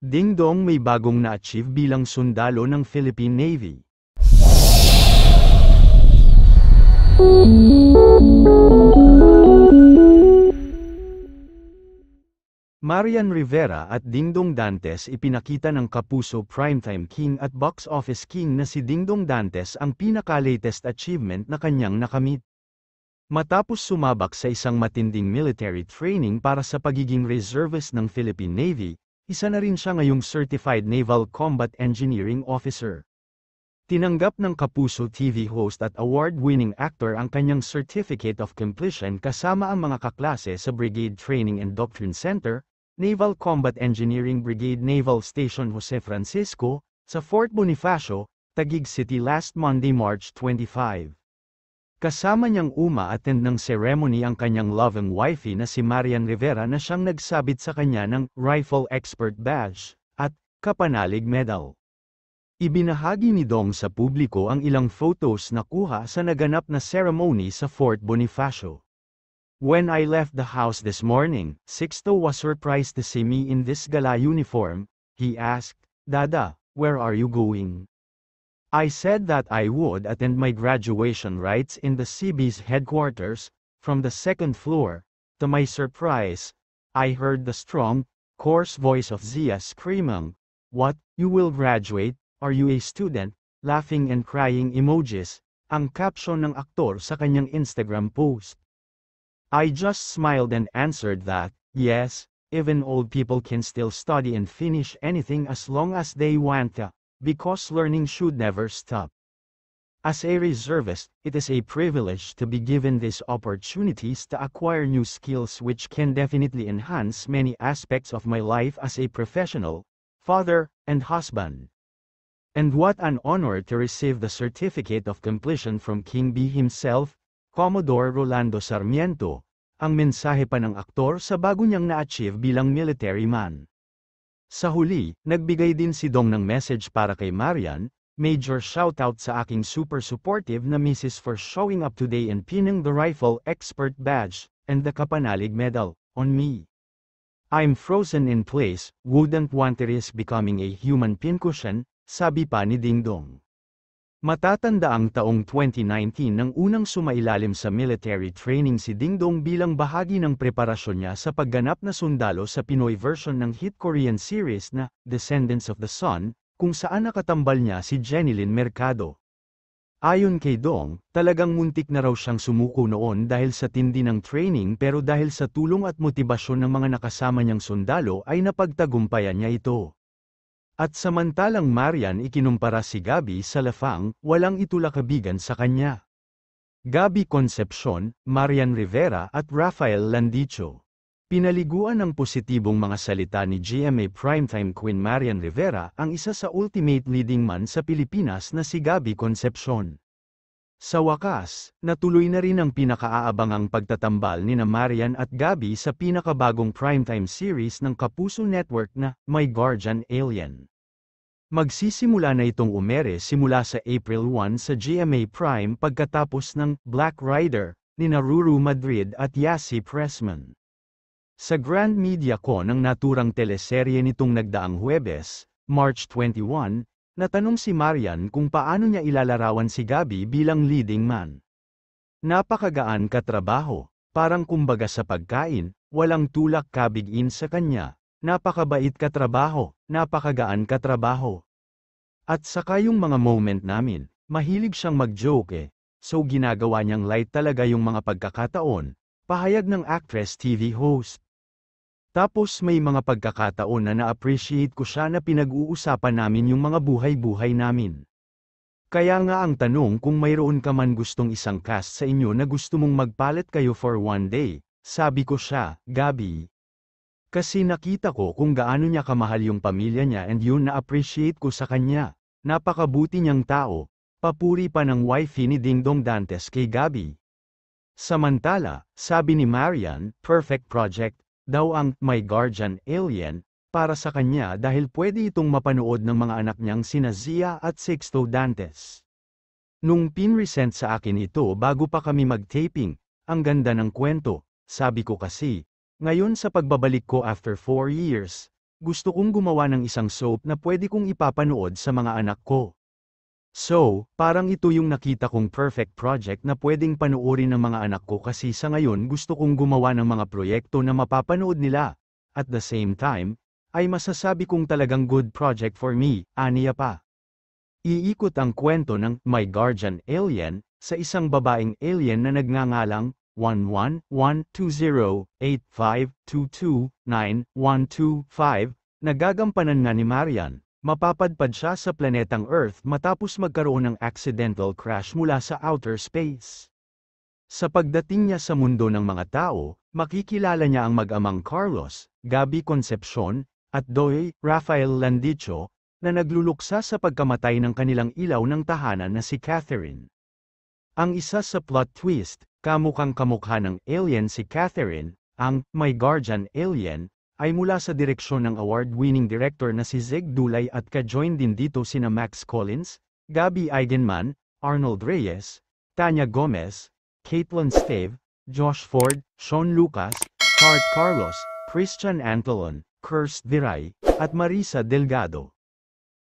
Ding Dong may bagong na-achieve bilang sundalo ng Philippine Navy. Marian Rivera at Dingdong Dantes ipinakita ng kapuso primetime king at box office king na si Dingdong Dantes ang pinaka-latest achievement na kanyang nakamit. Matapos sumabak sa isang matinding military training para sa pagiging reservist ng Philippine Navy, isa na rin siya ngayong Certified Naval Combat Engineering Officer. Tinanggap ng Kapuso TV host at award-winning actor ang kanyang Certificate of Completion kasama ang mga kaklase sa Brigade Training and Doctrine Center, Naval Combat Engineering Brigade Naval Station Jose Francisco, sa Fort Bonifacio, Taguig City last Monday, March 25. Kasama niyang uma-attend ng ceremony ang kanyang loving wifey na si Marian Rivera na siyang nagsabit sa kanya ng Rifle Expert Badge at Kapanalig Medal. Ibinahagi ni Dong sa publiko ang ilang photos na kuha sa naganap na ceremony sa Fort Bonifacio. When I left the house this morning, Sixto was surprised to see me in this gala uniform. He asked, "Dada, where are you going?" I said that I would attend my graduation rites in the CB's headquarters. From the second floor, to my surprise, I heard the strong, coarse voice of Zia screaming, "What, you will graduate? Are you a student?" Laughing and crying emojis, ang caption ng aktor sa kanyang Instagram post. I just smiled and answered that, yes, even old people can still study and finish anything as long as they want to. Because learning should never stop. As a reservist, it is a privilege to be given these opportunities to acquire new skills which can definitely enhance many aspects of my life as a professional, father, and husband. And what an honor to receive the certificate of completion from King B himself, Commodore Rolando Sarmiento, ang mensahe pa ng aktor sa bago niyang na-achieve bilang military man. Sa huli, nagbigay din si Dong ng message para kay Marian, major shoutout sa aking super supportive na Mrs. for showing up today and pinning the Rifle Expert Badge, and the Kapanalig Medal, on me. I'm frozen in place, wouldn't want to risk becoming a human pincushion, sabi pa ni Ding Dong. Matatanda ang taong 2019 nang unang sumailalim sa military training si Ding Dong bilang bahagi ng preparasyon niya sa pagganap na sundalo sa Pinoy version ng hit Korean series na Descendants of the Sun, kung saan nakatambal niya si Jenilyn Mercado. Ayon kay Dong, talagang muntik na raw siyang sumuko noon dahil sa tindi ng training pero dahil sa tulong at motibasyon ng mga nakasama niyang sundalo ay napagtagumpayan niya ito. At samantalang Marian ikinumpara si Gabby sa Lafang, walang itulakabigan sa kanya. Gabby Concepcion, Marian Rivera at Rafael Landicho. Pinaliguan ng positibong mga salita ni GMA Primetime Queen Marian Rivera ang isa sa ultimate leading man sa Pilipinas na si Gabby Concepcion. Sa wakas, natuloy na rin ang pinakaaabangang pagtatambal nina Marian at Gabby sa pinakabagong primetime series ng Kapuso Network na My Guardian Alien. Magsisimula na itong umere simula sa April 1 sa GMA Prime pagkatapos ng Black Rider ni Ruru Madrid at Yasi Pressman. Sa Grand Media Con ng naturang teleserye nitong nagdaang Huwebes, March 21, natanong si Marian kung paano niya ilalarawan si Gabby bilang leading man. Napakagaan katrabaho, parang kumbaga sa pagkain, walang tulak kabigin sa kanya, napakabait katrabaho, napakagaan katrabaho. At saka yung mga moment namin, mahilig siyang mag-joke so ginagawa niyang light talaga yung mga pagkakataon, pahayag ng actress TV host. Tapos may mga pagkakataon na na-appreciate ko siya na pinag-uusapan namin yung mga buhay-buhay namin. Kaya nga ang tanong kung mayroon ka man gustong isang cast sa inyo na gusto mong magpalit kayo for one day, sabi ko siya, Gabby. Kasi nakita ko kung gaano niya kamahal yung pamilya niya and yun na-appreciate ko sa kanya. Napakabuti niyang tao, papuri pa ng wifey ni Dingdong Dantes kay Gabby. Samantala, sabi ni Marian, perfect project daw ang My Guardian Alien para sa kanya dahil pwede itong mapanood ng mga anak niyang sina Zia at Sixto Dantes. Nung pinresent sa akin ito bago pa kami mag-taping, ang ganda ng kwento, sabi ko kasi. Ngayon sa pagbabalik ko after 4 years, gusto kong gumawa ng isang soap na pwede kong ipapanood sa mga anak ko. So, parang ito yung nakita kong perfect project na pwedeng panoorin ng mga anak ko kasi sa ngayon gusto kong gumawa ng mga proyekto na mapapanood nila. At the same time, ay masasabi kong talagang good project for me, aniya pa. Iikot ang kwento ng My Guardian Alien sa isang babaeng alien na nagngangalang 11120852291125, nagagampanan nga ni Marian. Mapapadpad siya sa planetang Earth matapos magkaroon ng accidental crash mula sa outer space. Sa pagdating niya sa mundo ng mga tao, makikilala niya ang mag-amang Carlos, Gabby Concepcion, at Doy, Rafael Landicho, na nagluluksa sa pagkamatay ng kanilang ilaw ng tahanan na si Catherine. Ang isa sa plot twist, kamukhang kamukha ng alien si Catherine, ang My Guardian Alien, ay mula sa direksyon ng award-winning director na si Zig Dulay at ka-join din dito sina Max Collins, Gabby Eigenman, Arnold Reyes, Tanya Gomez, Caitlin Stave, Josh Ford, Sean Lucas, Cart Carlos, Christian Antolon, Kirst Viray, at Marisa Delgado.